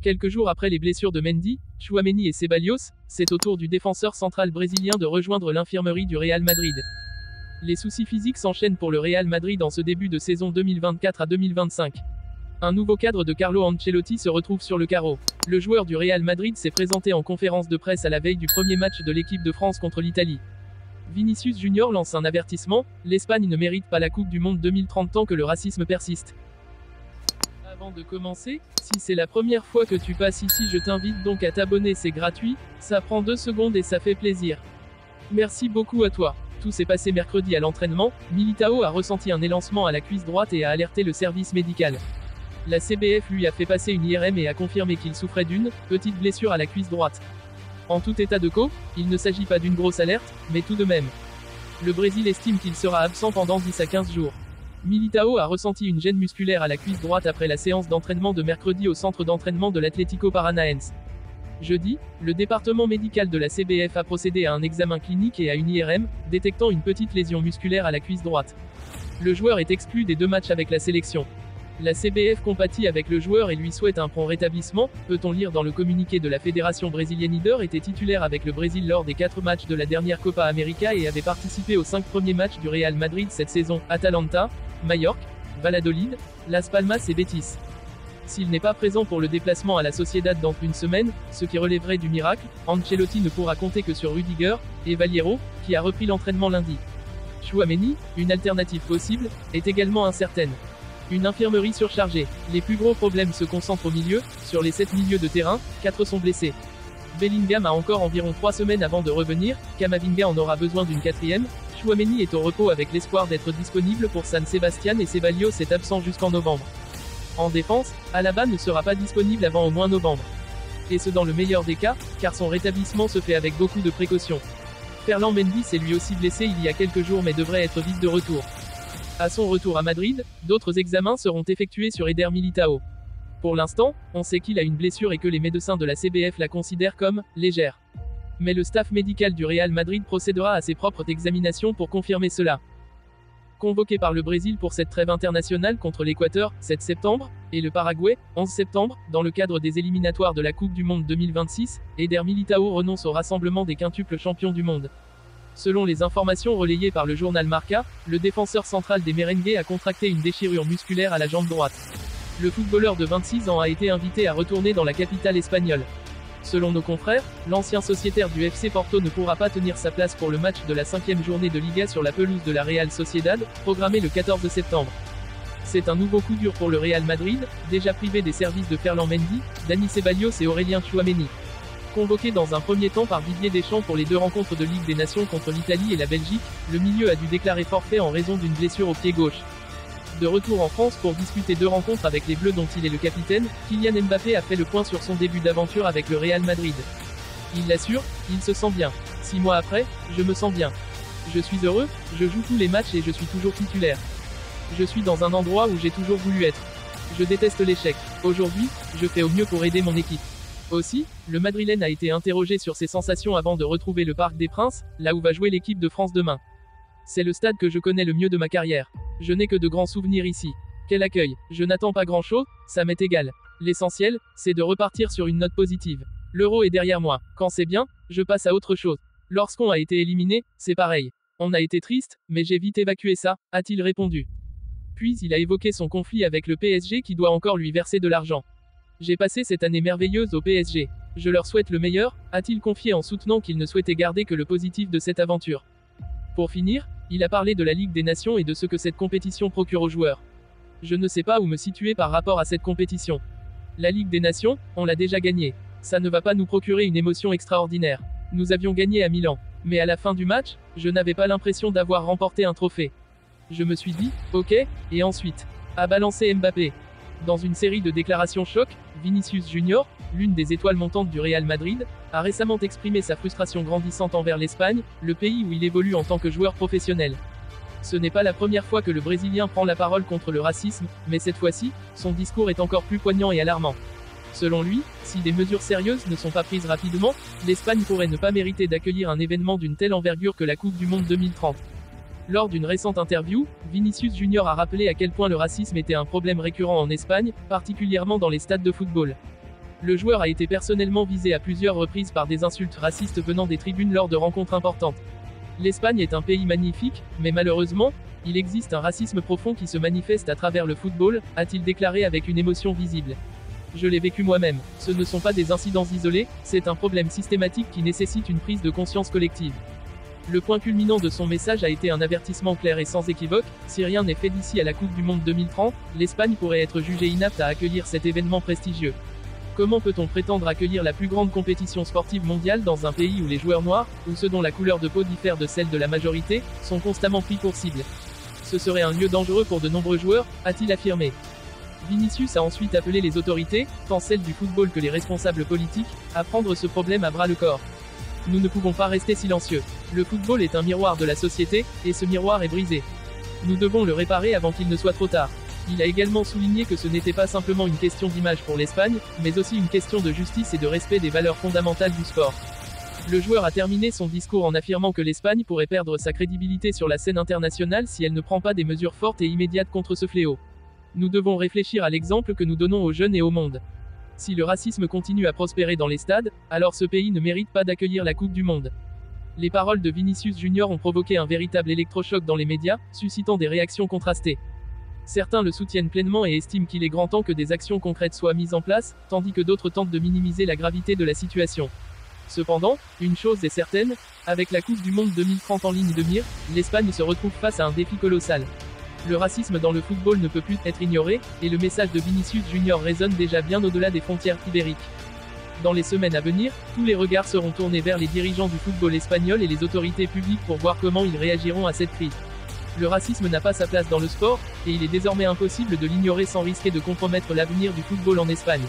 Quelques jours après les blessures de Mendy, Tchouaméni et Ceballos, c'est au tour du défenseur central brésilien de rejoindre l'infirmerie du Real Madrid. Les soucis physiques s'enchaînent pour le Real Madrid en ce début de saison 2024 à 2025. Un nouveau cadre de Carlo Ancelotti se retrouve sur le carreau. Le joueur du Real Madrid s'est présenté en conférence de presse à la veille du premier match de l'équipe de France contre l'Italie. Vinicius Junior lance un avertissement, l'Espagne ne mérite pas la Coupe du Monde 2030 tant que le racisme persiste. Avant de commencer, si c'est la première fois que tu passes ici, je t'invite donc à t'abonner, c'est gratuit, ça prend 2 secondes et ça fait plaisir. Merci beaucoup à toi. Tout s'est passé mercredi à l'entraînement, Militao a ressenti un élancement à la cuisse droite et a alerté le service médical. La CBF lui a fait passer une IRM et a confirmé qu'il souffrait d'une petite blessure à la cuisse droite. En tout état de cause, il ne s'agit pas d'une grosse alerte, mais tout de même. Le Brésil estime qu'il sera absent pendant 10 à 15 jours. Militao a ressenti une gêne musculaire à la cuisse droite après la séance d'entraînement de mercredi au centre d'entraînement de l'Atlético Paranaense. Jeudi, le département médical de la CBF a procédé à un examen clinique et à une IRM, détectant une petite lésion musculaire à la cuisse droite. Le joueur est exclu des 2 matchs avec la sélection. La CBF compatit avec le joueur et lui souhaite un prompt rétablissement, peut-on lire dans le communiqué de la fédération brésilienne. Ider était titulaire avec le Brésil lors des 4 matchs de la dernière Copa América et avait participé aux 5 premiers matchs du Real Madrid cette saison, Atalanta, Majorque, Valladolid, Las Palmas et Betis. S'il n'est pas présent pour le déplacement à la Sociedad dans une semaine, ce qui relèverait du miracle, Ancelotti ne pourra compter que sur Rudiger et Vallejo, qui a repris l'entraînement lundi. Tchouaméni, une alternative possible, est également incertaine. Une infirmerie surchargée. Les plus gros problèmes se concentrent au milieu, sur les 7 milieux de terrain, 4 sont blessés. Bellingham a encore environ 3 semaines avant de revenir, Camavinga en aura besoin d'une 4e, Tchouaméni est au repos avec l'espoir d'être disponible pour San Sebastian et Ceballos est absent jusqu'en novembre. En défense, Alaba ne sera pas disponible avant au moins novembre. Et ce dans le meilleur des cas, car son rétablissement se fait avec beaucoup de précautions. Ferland Mendy s'est lui aussi blessé il y a quelques jours mais devrait être vite de retour. À son retour à Madrid, d'autres examens seront effectués sur Eder Militao. Pour l'instant, on sait qu'il a une blessure et que les médecins de la CBF la considèrent comme légère. Mais le staff médical du Real Madrid procédera à ses propres examinations pour confirmer cela. Convoqué par le Brésil pour cette trêve internationale contre l'Équateur, 7 septembre, et le Paraguay, 11 septembre, dans le cadre des éliminatoires de la Coupe du Monde 2026, Eder Militao renonce au rassemblement des quintuples champions du monde. Selon les informations relayées par le journal Marca, le défenseur central des Merengues a contracté une déchirure musculaire à la jambe droite. Le footballeur de 26 ans a été invité à retourner dans la capitale espagnole. Selon nos confrères, l'ancien sociétaire du FC Porto ne pourra pas tenir sa place pour le match de la 5e journée de Liga sur la pelouse de la Real Sociedad, programmé le 14 septembre. C'est un nouveau coup dur pour le Real Madrid, déjà privé des services de Ferland Mendy, Dani Ceballos et Aurélien Tchouaméni. Convoqué dans un premier temps par Didier Deschamps pour les 2 rencontres de Ligue des Nations contre l'Italie et la Belgique, le milieu a dû déclarer forfait en raison d'une blessure au pied gauche. De retour en France pour disputer 2 rencontres avec les Bleus dont il est le capitaine, Kylian Mbappé a fait le point sur son début d'aventure avec le Real Madrid. Il l'assure, il se sent bien. 6 mois après, je me sens bien. Je suis heureux, je joue tous les matchs et je suis toujours titulaire. Je suis dans un endroit où j'ai toujours voulu être. Je déteste l'échec. Aujourd'hui, je fais au mieux pour aider mon équipe. Aussi, le Madrilène a été interrogé sur ses sensations avant de retrouver le Parc des Princes, là où va jouer l'équipe de France demain. C'est le stade que je connais le mieux de ma carrière. Je n'ai que de grands souvenirs ici. Quel accueil. Je n'attends pas grand-chose, ça m'est égal. L'essentiel, c'est de repartir sur une note positive. L'Euro est derrière moi. Quand c'est bien, je passe à autre chose. Lorsqu'on a été éliminé, c'est pareil. On a été triste, mais j'ai vite évacué ça, a-t-il répondu. Puis il a évoqué son conflit avec le PSG qui doit encore lui verser de l'argent. J'ai passé cette année merveilleuse au PSG. Je leur souhaite le meilleur, a-t-il confié en soutenant qu'il ne souhaitait garder que le positif de cette aventure. Pour finir, il a parlé de la Ligue des Nations et de ce que cette compétition procure aux joueurs. Je ne sais pas où me situer par rapport à cette compétition. La Ligue des Nations, on l'a déjà gagnée. Ça ne va pas nous procurer une émotion extraordinaire. Nous avions gagné à Milan. Mais à la fin du match, je n'avais pas l'impression d'avoir remporté un trophée. Je me suis dit, ok, et ensuite, a balancé Mbappé. Dans une série de déclarations choc, Vinicius Junior, l'une des étoiles montantes du Real Madrid, a récemment exprimé sa frustration grandissante envers l'Espagne, le pays où il évolue en tant que joueur professionnel. Ce n'est pas la première fois que le Brésilien prend la parole contre le racisme, mais cette fois-ci, son discours est encore plus poignant et alarmant. Selon lui, si des mesures sérieuses ne sont pas prises rapidement, l'Espagne pourrait ne pas mériter d'accueillir un événement d'une telle envergure que la Coupe du Monde 2030. Lors d'une récente interview, Vinicius Junior a rappelé à quel point le racisme était un problème récurrent en Espagne, particulièrement dans les stades de football. Le joueur a été personnellement visé à plusieurs reprises par des insultes racistes venant des tribunes lors de rencontres importantes. L'Espagne est un pays magnifique, mais malheureusement, il existe un racisme profond qui se manifeste à travers le football, a-t-il déclaré avec une émotion visible. Je l'ai vécu moi-même. Ce ne sont pas des incidents isolés, c'est un problème systématique qui nécessite une prise de conscience collective. Le point culminant de son message a été un avertissement clair et sans équivoque: si rien n'est fait d'ici à la Coupe du Monde 2030, l'Espagne pourrait être jugée inapte à accueillir cet événement prestigieux. Comment peut-on prétendre accueillir la plus grande compétition sportive mondiale dans un pays où les joueurs noirs, ou ceux dont la couleur de peau diffère de celle de la majorité, sont constamment pris pour cible? Ce serait un lieu dangereux pour de nombreux joueurs, a-t-il affirmé. Vinicius a ensuite appelé les autorités, tant celles du football que les responsables politiques, à prendre ce problème à bras-le-corps. Nous ne pouvons pas rester silencieux. Le football est un miroir de la société, et ce miroir est brisé. Nous devons le réparer avant qu'il ne soit trop tard. Il a également souligné que ce n'était pas simplement une question d'image pour l'Espagne, mais aussi une question de justice et de respect des valeurs fondamentales du sport. Le joueur a terminé son discours en affirmant que l'Espagne pourrait perdre sa crédibilité sur la scène internationale si elle ne prend pas des mesures fortes et immédiates contre ce fléau. Nous devons réfléchir à l'exemple que nous donnons aux jeunes et au monde. Si le racisme continue à prospérer dans les stades, alors ce pays ne mérite pas d'accueillir la Coupe du Monde. Les paroles de Vinicius Junior ont provoqué un véritable électrochoc dans les médias, suscitant des réactions contrastées. Certains le soutiennent pleinement et estiment qu'il est grand temps que des actions concrètes soient mises en place, tandis que d'autres tentent de minimiser la gravité de la situation. Cependant, une chose est certaine, avec la Coupe du Monde 2030 en ligne de mire, l'Espagne se retrouve face à un défi colossal. Le racisme dans le football ne peut plus être ignoré, et le message de Vinicius Junior résonne déjà bien au-delà des frontières ibériques. Dans les semaines à venir, tous les regards seront tournés vers les dirigeants du football espagnol et les autorités publiques pour voir comment ils réagiront à cette crise. Le racisme n'a pas sa place dans le sport, et il est désormais impossible de l'ignorer sans risquer de compromettre l'avenir du football en Espagne.